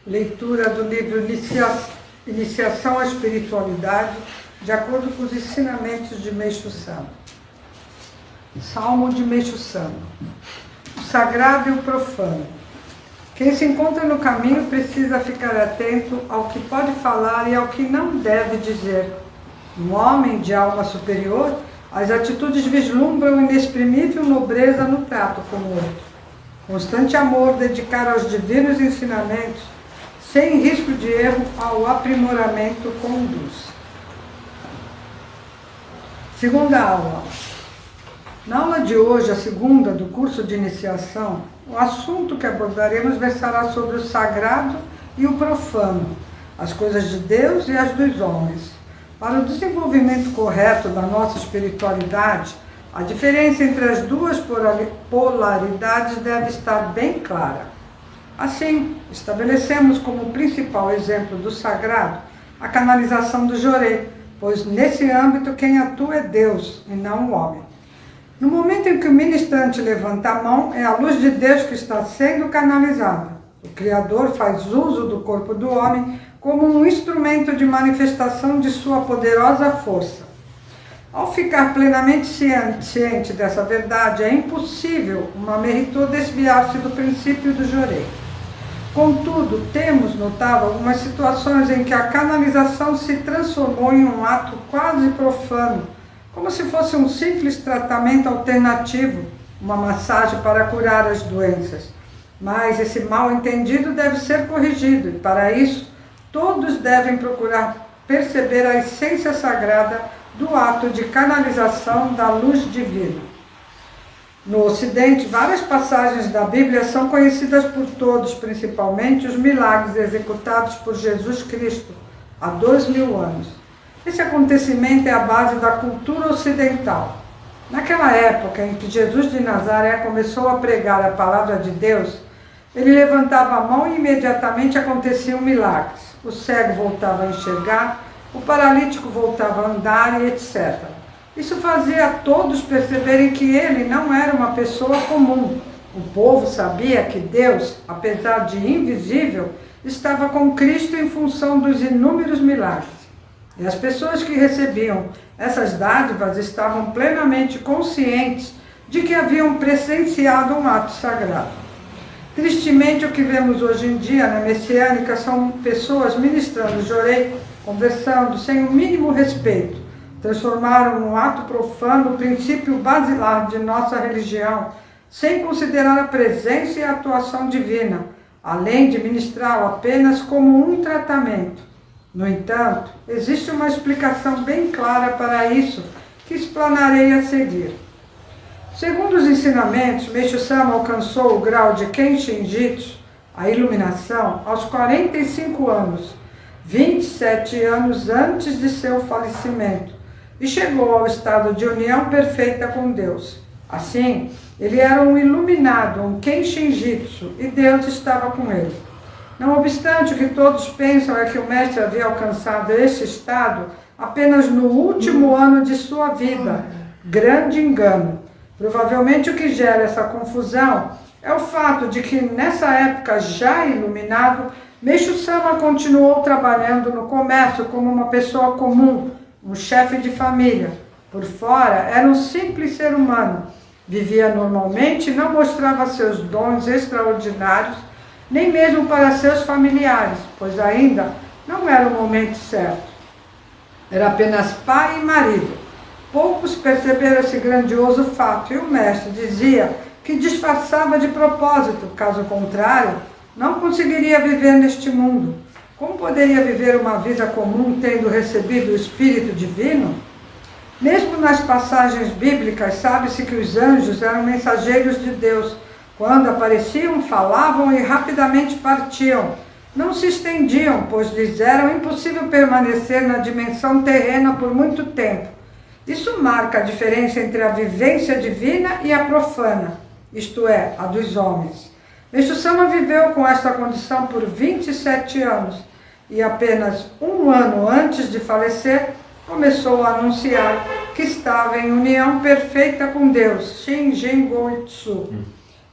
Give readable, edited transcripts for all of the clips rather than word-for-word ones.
Leitura do livro Iniciação à Espiritualidade, de acordo com os ensinamentos de Meixo Sama. Salmo de Meixo Sama. O sagrado e o profano. Quem se encontra no caminho precisa ficar atento ao que pode falar e ao que não deve dizer. Um homem de alma superior, as atitudes vislumbram inexprimível nobreza no trato com o outro. Constante amor dedicar aos divinos ensinamentos, sem risco de erro, ao aprimoramento conduz. Segunda aula. Na aula de hoje, a segunda do curso de iniciação, o assunto que abordaremos versará sobre o sagrado e o profano, as coisas de Deus e as dos homens. Para o desenvolvimento correto da nossa espiritualidade, a diferença entre as duas polaridades deve estar bem clara. Assim, estabelecemos como principal exemplo do sagrado a canalização do Jorê, pois nesse âmbito quem atua é Deus e não o homem. No momento em que o ministrante levanta a mão, é a luz de Deus que está sendo canalizada. O Criador faz uso do corpo do homem como um instrumento de manifestação de sua poderosa força. Ao ficar plenamente ciente dessa verdade, é impossível uma Merritô desviar-se do princípio do Jorê. Contudo, temos notado algumas situações em que a canalização se transformou em um ato quase profano, como se fosse um simples tratamento alternativo, uma massagem para curar as doenças. Mas esse mal-entendido deve ser corrigido e, para isso, todos devem procurar perceber a essência sagrada do ato de canalização da luz divina. No Ocidente, várias passagens da Bíblia são conhecidas por todos, principalmente os milagres executados por Jesus Cristo há 2000 anos. Esse acontecimento é a base da cultura ocidental. Naquela época em que Jesus de Nazaré começou a pregar a palavra de Deus, ele levantava a mão e imediatamente aconteciam milagres. O cego voltava a enxergar, o paralítico voltava a andar e etc. Isso fazia todos perceberem que ele não era uma pessoa comum. O povo sabia que Deus, apesar de invisível, estava com Cristo em função dos inúmeros milagres. E as pessoas que recebiam essas dádivas estavam plenamente conscientes de que haviam presenciado um ato sagrado. Tristemente, o que vemos hoje em dia na messiânica são pessoas ministrando Jorê, conversando sem o mínimo respeito. Transformaram num ato profano o princípio basilar de nossa religião, sem considerar a presença e a atuação divina, além de ministrá-lo apenas como um tratamento. No entanto, existe uma explicação bem clara para isso, que explanarei a seguir. Segundo os ensinamentos, Meixo Sama alcançou o grau de Kenshin Jitsu, a iluminação, aos 45 anos, 27 anos antes de seu falecimento, e chegou ao estado de união perfeita com Deus. Assim, ele era um iluminado, um Kenshin Jitsu, e Deus estava com ele. Não obstante, o que todos pensam é que o mestre havia alcançado este estado apenas no último ano de sua vida. Grande engano. Provavelmente o que gera essa confusão é o fato de que, nessa época já iluminado, Meixo Sama continuou trabalhando no comércio como uma pessoa comum, um chefe de família. Por fora, era um simples ser humano. Vivia normalmente e não mostrava seus dons extraordinários, nem mesmo para seus familiares, pois ainda não era o momento certo. Era apenas pai e marido. Poucos perceberam esse grandioso fato e o mestre dizia que disfarçava de propósito, caso contrário, não conseguiria viver neste mundo. Como poderia viver uma vida comum tendo recebido o Espírito Divino? Mesmo nas passagens bíblicas, sabe-se que os anjos eram mensageiros de Deus. Quando apareciam, falavam e rapidamente partiam. Não se estendiam, pois lhes era impossível permanecer na dimensão terrena por muito tempo. Isso marca a diferença entre a vivência divina e a profana, isto é, a dos homens. Meixo Sama viveu com esta condição por 27 anos e apenas um ano antes de falecer, começou a anunciar que estava em união perfeita com Deus, Shinjin Goitsu.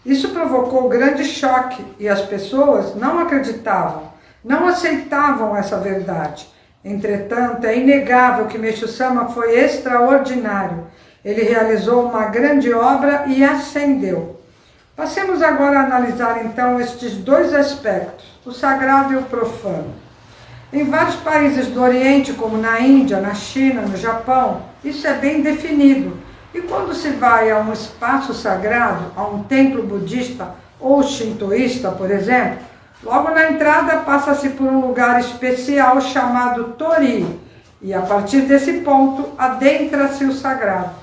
Isso provocou grande choque e as pessoas não acreditavam. não aceitavam essa verdade. Entretanto, é inegável que Meixo Sama foi extraordinário. Ele realizou uma grande obra e ascendeu. Passemos agora a analisar então estes dois aspectos, o sagrado e o profano. Em vários países do Oriente, como na Índia, na China, no Japão, isso é bem definido. E quando se vai a um espaço sagrado, a um templo budista ou shintoísta, por exemplo, logo na entrada passa-se por um lugar especial chamado Tori, e a partir desse ponto adentra-se o sagrado.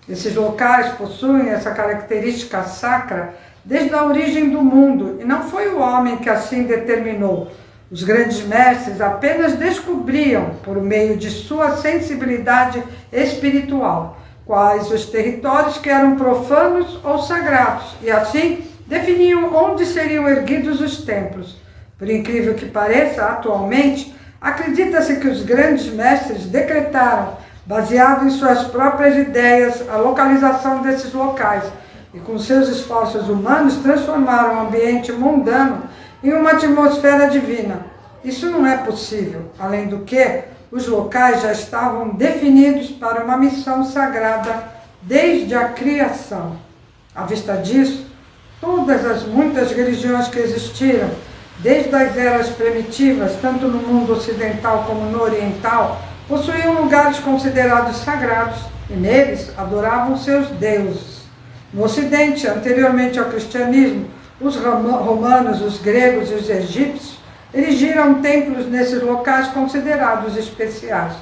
Esses locais possuem essa característica sacra desde a origem do mundo, e não foi o homem que assim determinou. Os grandes mestres apenas descobriam, por meio de sua sensibilidade espiritual, quais os territórios que eram profanos ou sagrados, e assim definiam onde seriam erguidos os templos. Por incrível que pareça, atualmente, acredita-se que os grandes mestres decretaram, baseado em suas próprias ideias, a localização desses locais, e com seus esforços humanos transformaram o ambiente mundano em uma atmosfera divina. Isso não é possível, além do que os locais já estavam definidos para uma missão sagrada desde a criação. À vista disso, todas as muitas religiões que existiram, desde as eras primitivas, tanto no mundo ocidental como no oriental, possuíam lugares considerados sagrados e neles adoravam seus deuses. No Ocidente, anteriormente ao cristianismo, os romanos, os gregos e os egípcios erigiram templos nesses locais considerados especiais.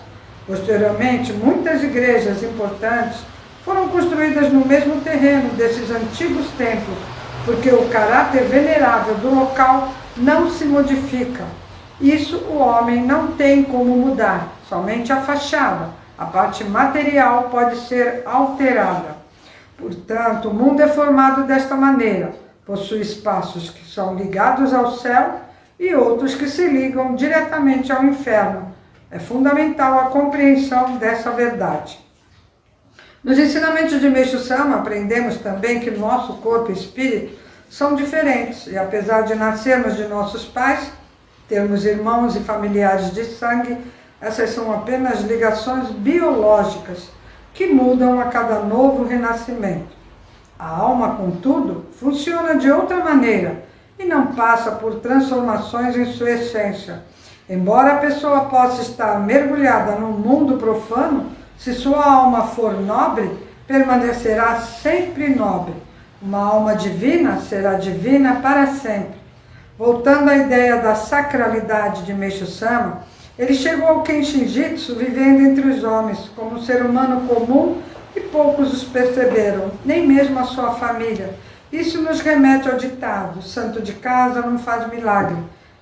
Posteriormente, muitas igrejas importantes foram construídas no mesmo terreno desses antigos templos, porque o caráter venerável do local não se modifica. Isso o homem não tem como mudar, somente a fachada, a parte material pode ser alterada. Portanto, o mundo é formado desta maneira. Possui espaços que são ligados ao céu e outros que se ligam diretamente ao inferno. É fundamental a compreensão dessa verdade. Nos ensinamentos de Meixo Sama, aprendemos também que nosso corpo e espírito são diferentes e, apesar de nascermos de nossos pais, termos irmãos e familiares de sangue, essas são apenas ligações biológicas que mudam a cada novo renascimento. A alma, contudo, funciona de outra maneira e não passa por transformações em sua essência. Embora a pessoa possa estar mergulhada no mundo profano, se sua alma for nobre, permanecerá sempre nobre. Uma alma divina será divina para sempre. Voltando à ideia da sacralidade de Meixo Sama, ele chegou ao Kenshin Jitsu vivendo entre os homens, como um ser humano comum, e poucos os perceberam, nem mesmo a sua família. Isso nos remete ao ditado: santo de casa não faz milagre.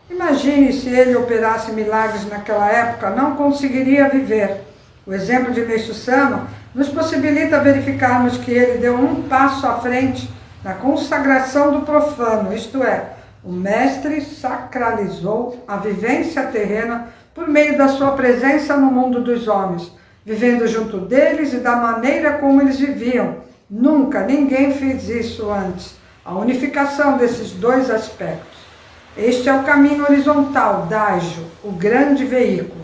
Imagine se ele operasse milagres naquela época, não conseguiria viver. O exemplo de Meixo Sama nos possibilita verificarmos que ele deu um passo à frente na consagração do profano, isto é, o mestre sacralizou a vivência terrena por meio da sua presença no mundo dos homens, vivendo junto deles e da maneira como eles viviam. Nunca ninguém fez isso antes. A unificação desses dois aspectos. Este é o caminho horizontal, Daijo, o grande veículo.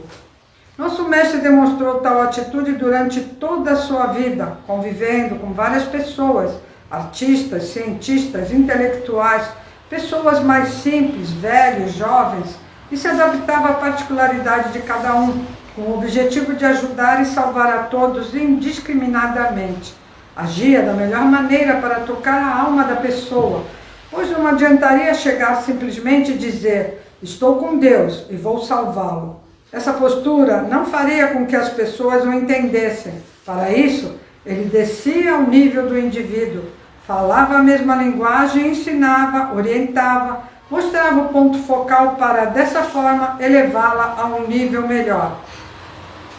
Nosso mestre demonstrou tal atitude durante toda a sua vida, convivendo com várias pessoas, artistas, cientistas, intelectuais, pessoas mais simples, velhos, jovens, e se adaptava à particularidade de cada um, com o objetivo de ajudar e salvar a todos indiscriminadamente. Agia da melhor maneira para tocar a alma da pessoa, pois não adiantaria chegar simplesmente e dizer: estou com Deus e vou salvá-lo. Essa postura não faria com que as pessoas o entendessem. Para isso, ele descia ao nível do indivíduo, falava a mesma linguagem, ensinava, orientava, mostrava o ponto focal para, dessa forma, elevá-la a um nível melhor.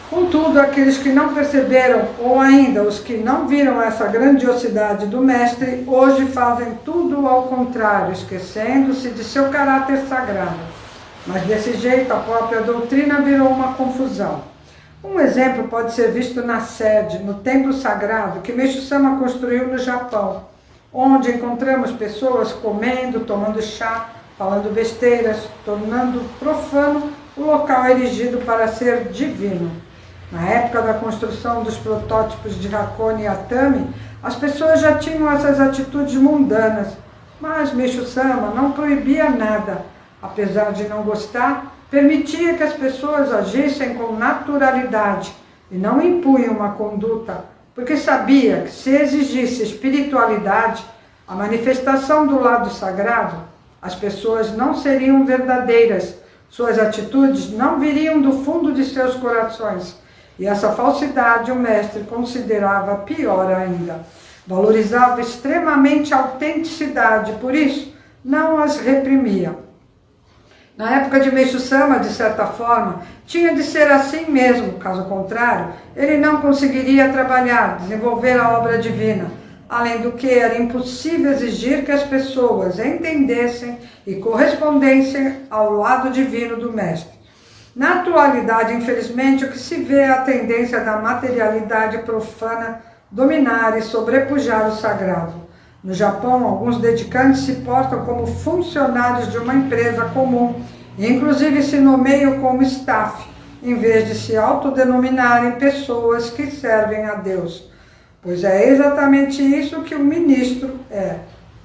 Contudo, aqueles que não perceberam, ou ainda os que não viram essa grandiosidade do mestre, hoje fazem tudo ao contrário, esquecendo-se de seu caráter sagrado. Mas desse jeito a própria doutrina virou uma confusão. Um exemplo pode ser visto na sede, no templo sagrado que Meixo Sama construiu no Japão, onde encontramos pessoas comendo, tomando chá, falando besteiras, tornando profano o local erigido para ser divino. Na época da construção dos protótipos de Hakone e Atami, as pessoas já tinham essas atitudes mundanas, mas Meishu Sama não proibia nada. Apesar de não gostar, permitia que as pessoas agissem com naturalidade e não impunha uma conduta, porque sabia que se exigisse espiritualidade, a manifestação do lado sagrado, as pessoas não seriam verdadeiras, suas atitudes não viriam do fundo de seus corações. E essa falsidade o mestre considerava pior ainda. Valorizava extremamente a autenticidade, por isso não as reprimia. Na época de Meishu Sama, de certa forma, tinha de ser assim mesmo, caso contrário, ele não conseguiria trabalhar, desenvolver a obra divina. Além do que, era impossível exigir que as pessoas entendessem e correspondessem ao lado divino do mestre. Na atualidade, infelizmente, o que se vê é a tendência da materialidade profana dominar e sobrepujar o sagrado. No Japão, alguns dedicantes se portam como funcionários de uma empresa comum e inclusive se nomeiam como staff, em vez de se autodenominarem pessoas que servem a Deus. Pois é exatamente isso que o ministro é,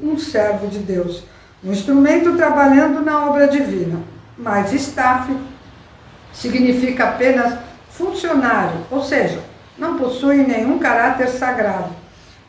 um servo de Deus, um instrumento trabalhando na obra divina. Mas staff significa apenas funcionário, ou seja, não possui nenhum caráter sagrado.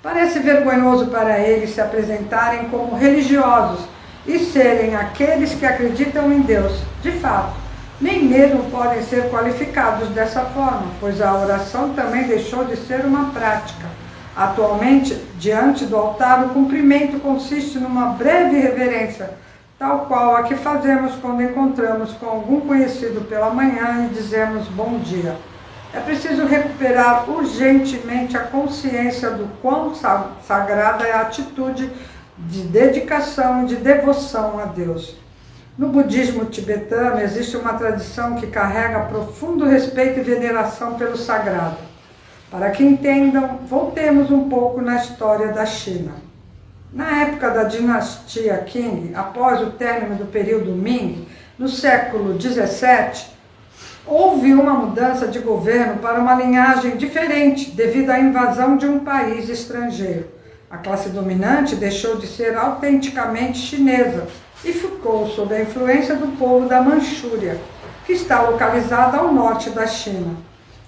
Parece vergonhoso para eles se apresentarem como religiosos e serem aqueles que acreditam em Deus. De fato, nem mesmo podem ser qualificados dessa forma, pois a oração também deixou de ser uma prática. Atualmente, diante do altar, o cumprimento consiste numa breve reverência, tal qual a que fazemos quando encontramos com algum conhecido pela manhã e dizemos bom dia. É preciso recuperar urgentemente a consciência do quão sagrada é a atitude de dedicação e de devoção a Deus. No budismo tibetano existe uma tradição que carrega profundo respeito e veneração pelo sagrado. Para que entendam, voltemos um pouco na história da China. Na época da dinastia Qing, após o término do período Ming, no século XVII, houve uma mudança de governo para uma linhagem diferente devido à invasão de um país estrangeiro. A classe dominante deixou de ser autenticamente chinesa e ficou sob a influência do povo da Manchúria, que está localizada ao norte da China.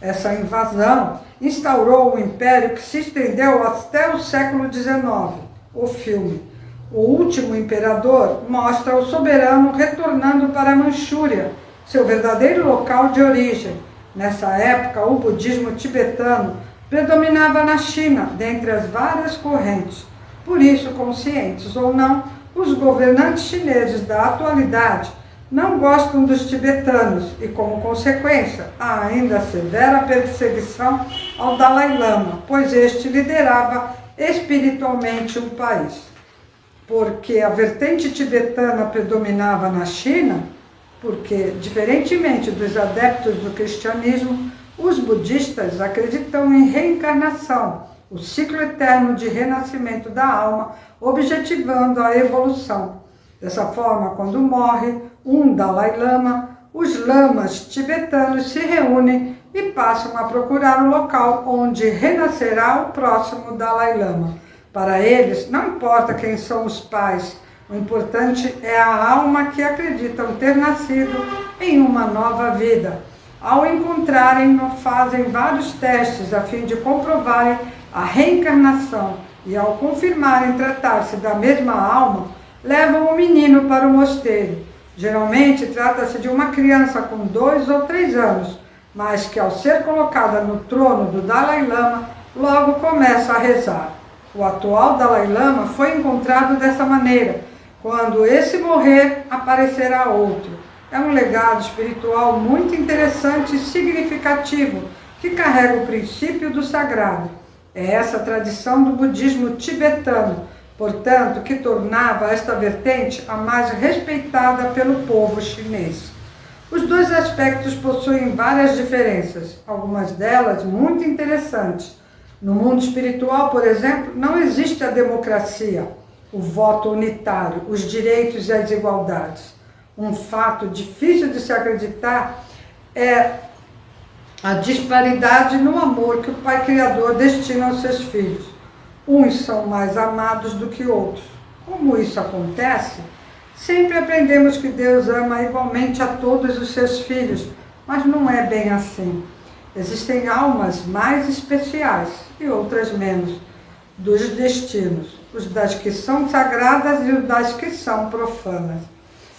Essa invasão instaurou um império que se estendeu até o século XIX. O filme O Último Imperador mostra o soberano retornando para a Manchúria, seu verdadeiro local de origem. Nessa época, o budismo tibetano predominava na China, dentre as várias correntes. Por isso, conscientes ou não, os governantes chineses da atualidade não gostam dos tibetanos e, como consequência, há ainda severa perseguição ao Dalai Lama, pois este liderava espiritualmente o país. Porque a vertente tibetana predominava na China, porque, diferentemente dos adeptos do cristianismo, os budistas acreditam em reencarnação, o ciclo eterno de renascimento da alma, objetivando a evolução. Dessa forma, quando morre um Dalai Lama, os lamas tibetanos se reúnem e passam a procurar o local onde renascerá o próximo Dalai Lama. Para eles, não importa quem são os pais, o importante é a alma que acreditam ter nascido em uma nova vida. Ao encontrarem-no, fazem vários testes a fim de comprovarem a reencarnação e, ao confirmarem tratar-se da mesma alma, levam o menino para o mosteiro. Geralmente, trata-se de uma criança com 2 ou 3 anos, mas que, ao ser colocada no trono do Dalai Lama, logo começa a rezar. O atual Dalai Lama foi encontrado dessa maneira. Quando esse morrer, aparecerá outro. É um legado espiritual muito interessante e significativo, que carrega o princípio do sagrado. É essa tradição do budismo tibetano, portanto, que tornava esta vertente a mais respeitada pelo povo chinês. Os dois aspectos possuem várias diferenças, algumas delas muito interessantes. No mundo espiritual, por exemplo, não existe a democracia. o voto unitário, os direitos e as igualdades. Um fato difícil de se acreditar é a disparidade no amor que o Pai Criador destina aos seus filhos. Uns são mais amados do que outros. Como isso acontece? Sempre aprendemos que Deus ama igualmente a todos os seus filhos, mas não é bem assim. Existem almas mais especiais e outras menos, dos destinos, os das que são sagradas e os das que são profanas.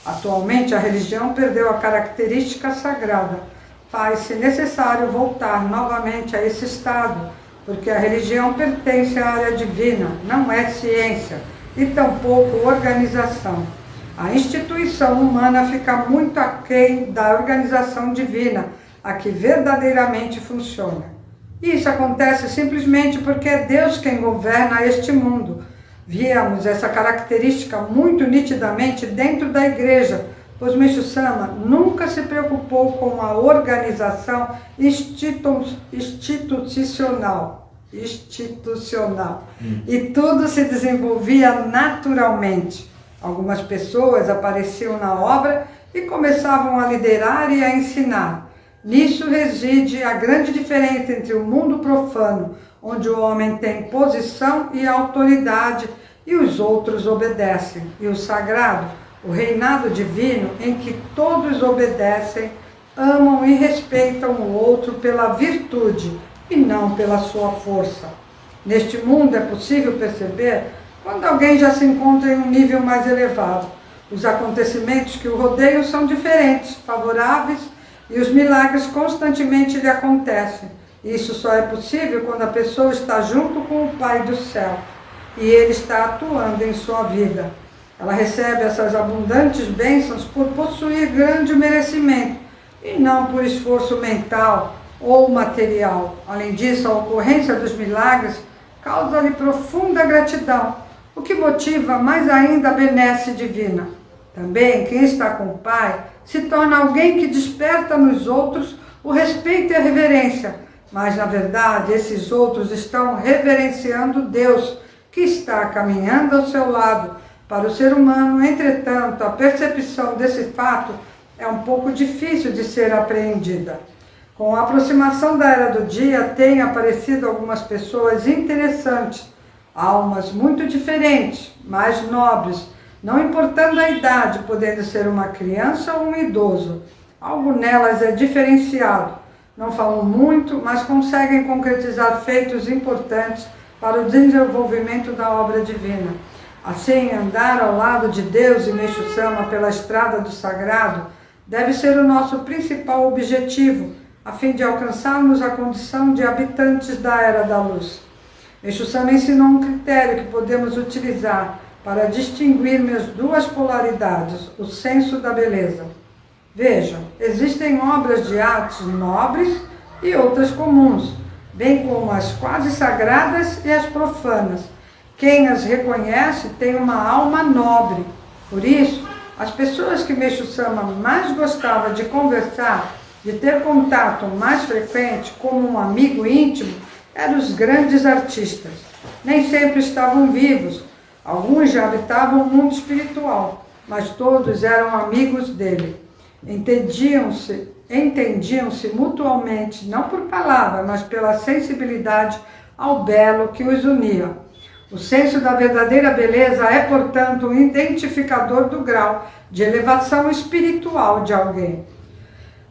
Atualmente, a religião perdeu a característica sagrada. Faz-se necessário voltar novamente a esse estado, porque a religião pertence à área divina, não é ciência e tampouco organização. A instituição humana fica muito aquém da organização divina, a que verdadeiramente funciona. Isso acontece simplesmente porque é Deus quem governa este mundo. Viemos essa característica muito nitidamente dentro da igreja, pois Meixo Sama nunca se preocupou com a organização institucional. E tudo se desenvolvia naturalmente. Algumas pessoas apareciam na obra e começavam a liderar e a ensinar. Nisso reside a grande diferença entre o mundo profano, onde o homem tem posição e autoridade e os outros obedecem, e o sagrado, o reinado divino, em que todos obedecem, amam e respeitam o outro pela virtude e não pela sua força. Neste mundo é possível perceber quando alguém já se encontra em um nível mais elevado. Os acontecimentos que o rodeiam são diferentes, favoráveis, e os milagres constantemente lhe acontecem. Isso só é possível quando a pessoa está junto com o Pai do céu e Ele está atuando em sua vida. Ela recebe essas abundantes bênçãos por possuir grande merecimento e não por esforço mental ou material. Além disso, a ocorrência dos milagres causa-lhe profunda gratidão, o que motiva mais ainda a benesse divina. Também, quem está com o Pai se torna alguém que desperta nos outros o respeito e a reverência, mas, na verdade, esses outros estão reverenciando Deus, que está caminhando ao seu lado. Para o ser humano, entretanto, a percepção desse fato é um pouco difícil de ser apreendida. Com a aproximação da Era do Dia, têm aparecido algumas pessoas interessantes, almas muito diferentes, mais nobres, não importando a idade, podendo ser uma criança ou um idoso. Algo nelas é diferenciado. Não falam muito, mas conseguem concretizar feitos importantes para o desenvolvimento da obra divina. Assim, andar ao lado de Deus e Meixo Sama pela estrada do sagrado deve ser o nosso principal objetivo, a fim de alcançarmos a condição de habitantes da Era da Luz. Meixo Sama ensinou um critério que podemos utilizar para distinguir as duas polaridades, o senso da beleza. Vejam, existem obras de arte nobres e outras comuns, bem como as quase sagradas e as profanas. Quem as reconhece tem uma alma nobre. Por isso, as pessoas que Meixo Sama mais gostava de conversar, de ter contato mais frequente como um amigo íntimo, eram os grandes artistas. Nem sempre estavam vivos. Alguns já habitavam o mundo espiritual, mas todos eram amigos dele. Entendiam-se mutuamente, não por palavra, mas pela sensibilidade ao belo que os unia. O senso da verdadeira beleza é, portanto, um identificador do grau de elevação espiritual de alguém.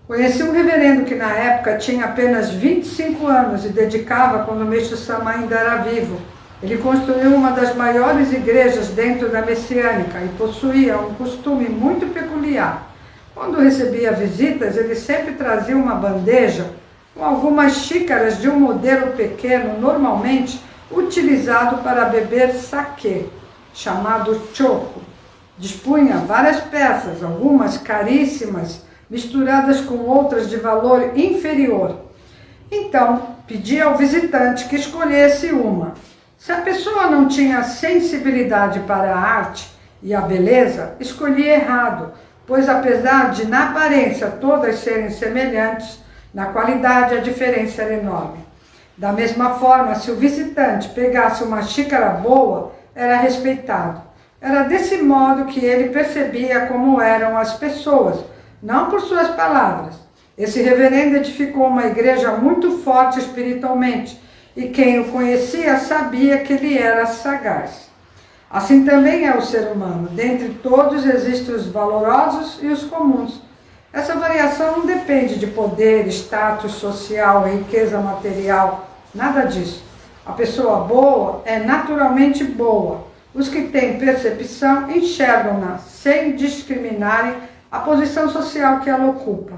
Conheci um reverendo que na época tinha apenas 25 anos e dedicava quando Meixo Sama ainda era vivo. Ele construiu uma das maiores igrejas dentro da Messiânica e possuía um costume muito peculiar. Quando recebia visitas, ele sempre trazia uma bandeja com algumas xícaras de um modelo pequeno, normalmente utilizado para beber saquê, chamado choco. Dispunha várias peças, algumas caríssimas, misturadas com outras de valor inferior. Então, pedia ao visitante que escolhesse uma. Se a pessoa não tinha sensibilidade para a arte e a beleza, escolhia errado, pois apesar de na aparência todas serem semelhantes, na qualidade a diferença era enorme. Da mesma forma, se o visitante pegasse uma xícara boa, era respeitado. Era desse modo que ele percebia como eram as pessoas, não por suas palavras. Esse reverendo edificou uma igreja muito forte espiritualmente, e quem o conhecia sabia que ele era sagaz. Assim também é o ser humano. Dentre todos existem os valorosos e os comuns. Essa variação não depende de poder, status social, riqueza material, nada disso. A pessoa boa é naturalmente boa. Os que têm percepção enxergam-na sem discriminarem a posição social que ela ocupa,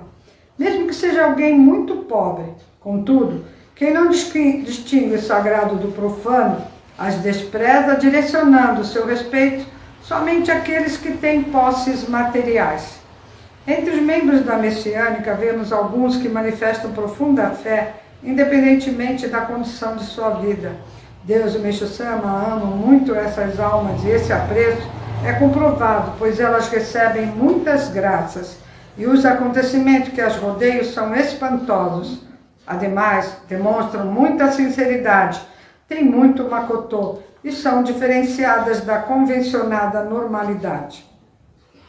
mesmo que seja alguém muito pobre. Contudo, quem não distingue o sagrado do profano, as despreza, direcionando o seu respeito somente àqueles que têm posses materiais. Entre os membros da Messiânica, vemos alguns que manifestam profunda fé, independentemente da condição de sua vida. Deus e Meixo Sama amam muito essas almas, e esse apreço é comprovado, pois elas recebem muitas graças, e os acontecimentos que as rodeiam são espantosos. Ademais, demonstram muita sinceridade, têm muito makotô e são diferenciadas da convencionada normalidade.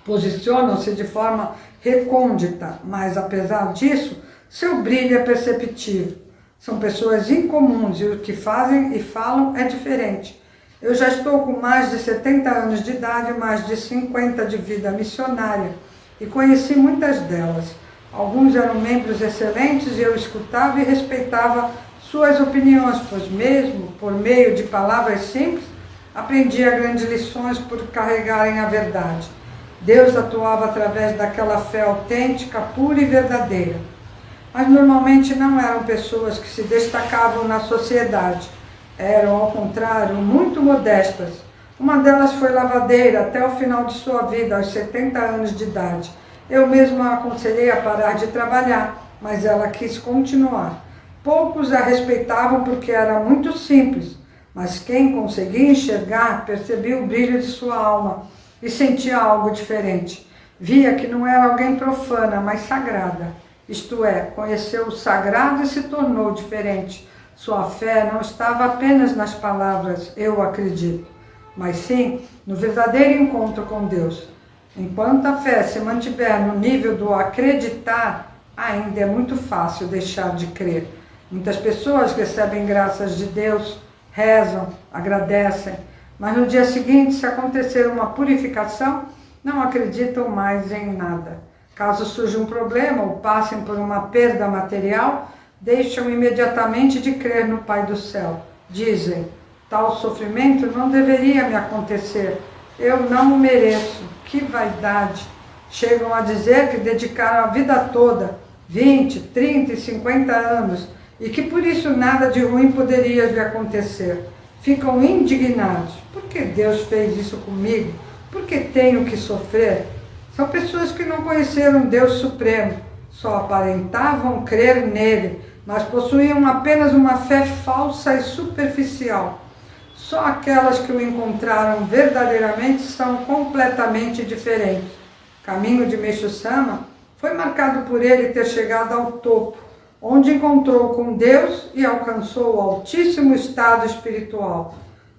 Posicionam-se de forma recôndita, mas apesar disso, seu brilho é perceptível. São pessoas incomuns e o que fazem e falam é diferente. Eu já estou com mais de 70 anos de idade e mais de 50 de vida missionária e conheci muitas delas. Alguns eram membros excelentes e eu escutava e respeitava suas opiniões, pois mesmo por meio de palavras simples, aprendia grandes lições por carregarem a verdade. Deus atuava através daquela fé autêntica, pura e verdadeira. Mas normalmente não eram pessoas que se destacavam na sociedade. Eram, ao contrário, muito modestas. Uma delas foi lavadeira até o final de sua vida, aos 70 anos de idade. Eu mesma a aconselhei a parar de trabalhar, mas ela quis continuar. Poucos a respeitavam porque era muito simples, mas quem conseguia enxergar percebia o brilho de sua alma e sentia algo diferente. Via que não era alguém profana, mas sagrada. Isto é, conheceu o sagrado e se tornou diferente. Sua fé não estava apenas nas palavras, eu acredito, mas sim no verdadeiro encontro com Deus. Enquanto a fé se mantiver no nível do acreditar, ainda é muito fácil deixar de crer. Muitas pessoas recebem graças de Deus, rezam, agradecem, mas no dia seguinte, se acontecer uma purificação, não acreditam mais em nada. Caso surja um problema ou passem por uma perda material, deixam imediatamente de crer no Pai do Céu. Dizem, tal sofrimento não deveria me acontecer, eu não o mereço, que vaidade. Chegam a dizer que dedicaram a vida toda, 20, 30 e 50 anos, e que por isso nada de ruim poderia lhe acontecer. Ficam indignados. Por que Deus fez isso comigo? Por que tenho que sofrer? São pessoas que não conheceram Deus Supremo, só aparentavam crer nele, mas possuíam apenas uma fé falsa e superficial. Só aquelas que o encontraram verdadeiramente são completamente diferentes. O caminho de Meixo Sama foi marcado por ele ter chegado ao topo, onde encontrou com Deus e alcançou o altíssimo estado espiritual.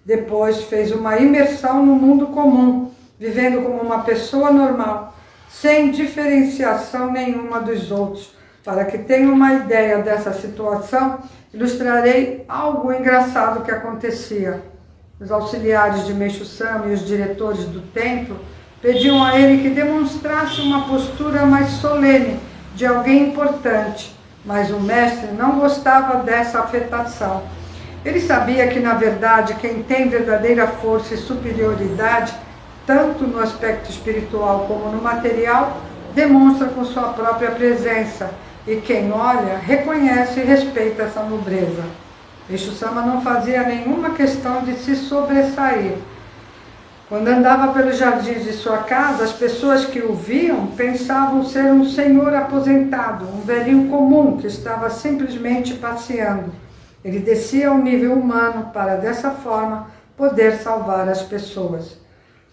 Depois fez uma imersão no mundo comum, vivendo como uma pessoa normal, sem diferenciação nenhuma dos outros. Para que tenham uma ideia dessa situação, ilustrarei algo engraçado que acontecia. Os auxiliares de Meixo Sama e os diretores do templo pediam a ele que demonstrasse uma postura mais solene de alguém importante, mas o mestre não gostava dessa afetação. Ele sabia que, na verdade, quem tem verdadeira força e superioridade, tanto no aspecto espiritual como no material, demonstra com sua própria presença, e quem olha, reconhece e respeita essa nobreza. Meixo Sama não fazia nenhuma questão de se sobressair. Quando andava pelos jardins de sua casa, as pessoas que o viam pensavam ser um senhor aposentado, um velhinho comum que estava simplesmente passeando. Ele descia ao nível humano para, dessa forma, poder salvar as pessoas.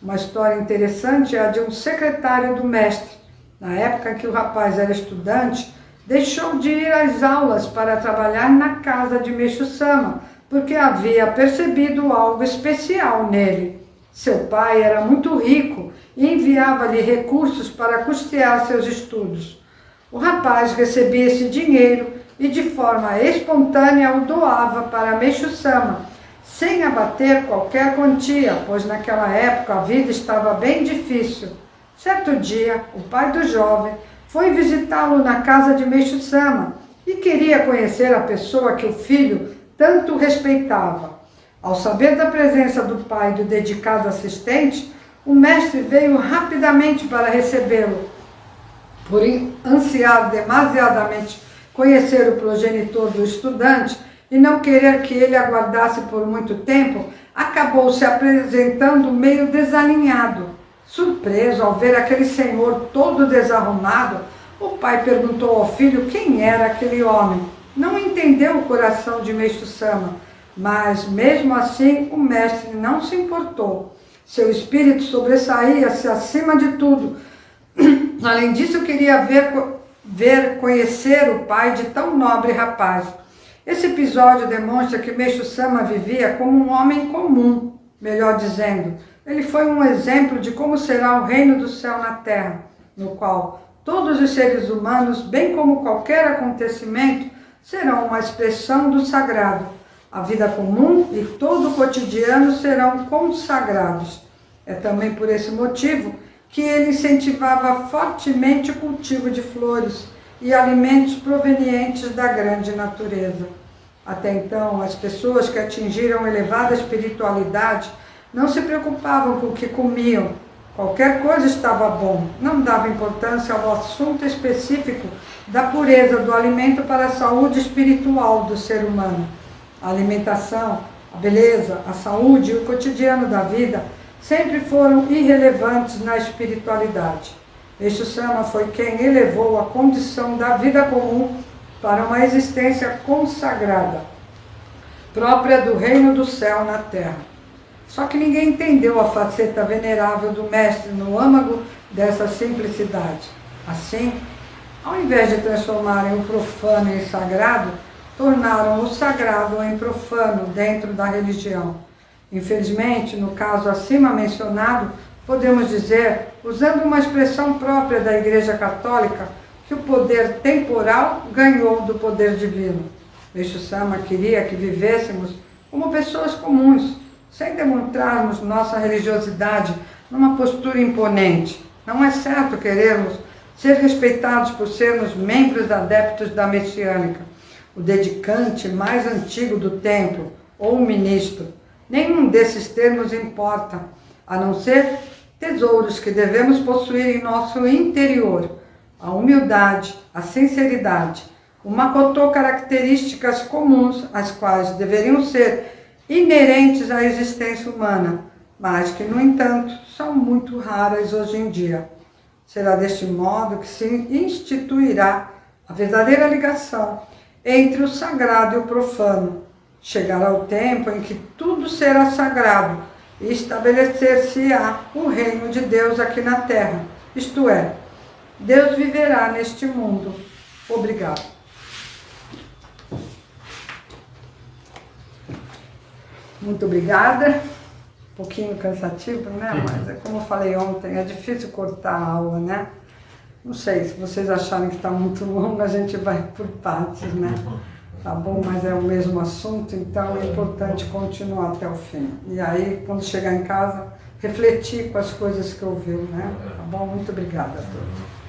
Uma história interessante é a de um secretário do mestre. Na época em que o rapaz era estudante, deixou de ir às aulas para trabalhar na casa de Meixo Sama, porque havia percebido algo especial nele. Seu pai era muito rico e enviava-lhe recursos para custear seus estudos. O rapaz recebia esse dinheiro e de forma espontânea o doava para Meixo-sama, sem abater qualquer quantia, pois naquela época a vida estava bem difícil. Certo dia, o pai do jovem foi visitá-lo na casa de Meixo-sama e queria conhecer a pessoa que o filho tanto respeitava. Ao saber da presença do pai e do dedicado assistente, o mestre veio rapidamente para recebê-lo. Por ansiar demasiadamente conhecer o progenitor do estudante e não querer que ele aguardasse por muito tempo, acabou se apresentando meio desalinhado. Surpreso ao ver aquele senhor todo desarrumado, o pai perguntou ao filho quem era aquele homem. Não entendeu o coração de Meixo-sama, mas mesmo assim o mestre não se importou. Seu espírito sobressaía-se acima de tudo. Além disso, queria conhecer o pai de tão nobre rapaz. Esse episódio demonstra que Meixo-sama vivia como um homem comum, melhor dizendo. Ele foi um exemplo de como será o reino do céu na terra, no qual todos os seres humanos, bem como qualquer acontecimento, serão uma expressão do sagrado. A vida comum e todo o cotidiano serão consagrados. É também por esse motivo que ele incentivava fortemente o cultivo de flores e alimentos provenientes da grande natureza. Até então, as pessoas que atingiram elevada espiritualidade não se preocupavam com o que comiam. Qualquer coisa estava bom, não dava importância ao assunto específico da pureza do alimento para a saúde espiritual do ser humano. A alimentação, a beleza, a saúde e o cotidiano da vida sempre foram irrelevantes na espiritualidade. Meixo-sama foi quem elevou a condição da vida comum para uma existência consagrada, própria do reino do céu na terra. Só que ninguém entendeu a faceta venerável do mestre no âmago dessa simplicidade. Assim, ao invés de transformarem o profano em sagrado, tornaram o sagrado em profano dentro da religião. Infelizmente, no caso acima mencionado, podemos dizer, usando uma expressão própria da Igreja Católica, que o poder temporal ganhou do poder divino. Meixo-sama queria que vivêssemos como pessoas comuns, sem demonstrarmos nossa religiosidade numa postura imponente. Não é certo querermos ser respeitados por sermos membros adeptos da messiânica, o dedicante mais antigo do templo ou o ministro. Nenhum desses termos importa, a não ser tesouros que devemos possuir em nosso interior. A humildade, a sinceridade, o Makoto, características comuns, as quais deveriam ser inerentes à existência humana, mas que, no entanto, são muito raras hoje em dia. Será deste modo que se instituirá a verdadeira ligação entre o sagrado e o profano. Chegará o tempo em que tudo será sagrado e estabelecer-se-á o reino de Deus aqui na terra, isto é, Deus viverá neste mundo. Obrigado. Muito obrigada. Um pouquinho cansativo, né? Mas é como eu falei ontem, é difícil cortar a aula, né? Não sei, se vocês acharem que está muito longo, a gente vai por partes, né? Tá bom, mas é o mesmo assunto, então é importante continuar até o fim. E aí, quando chegar em casa, refletir com as coisas que ouviu, né? Tá bom? Muito obrigada a todos.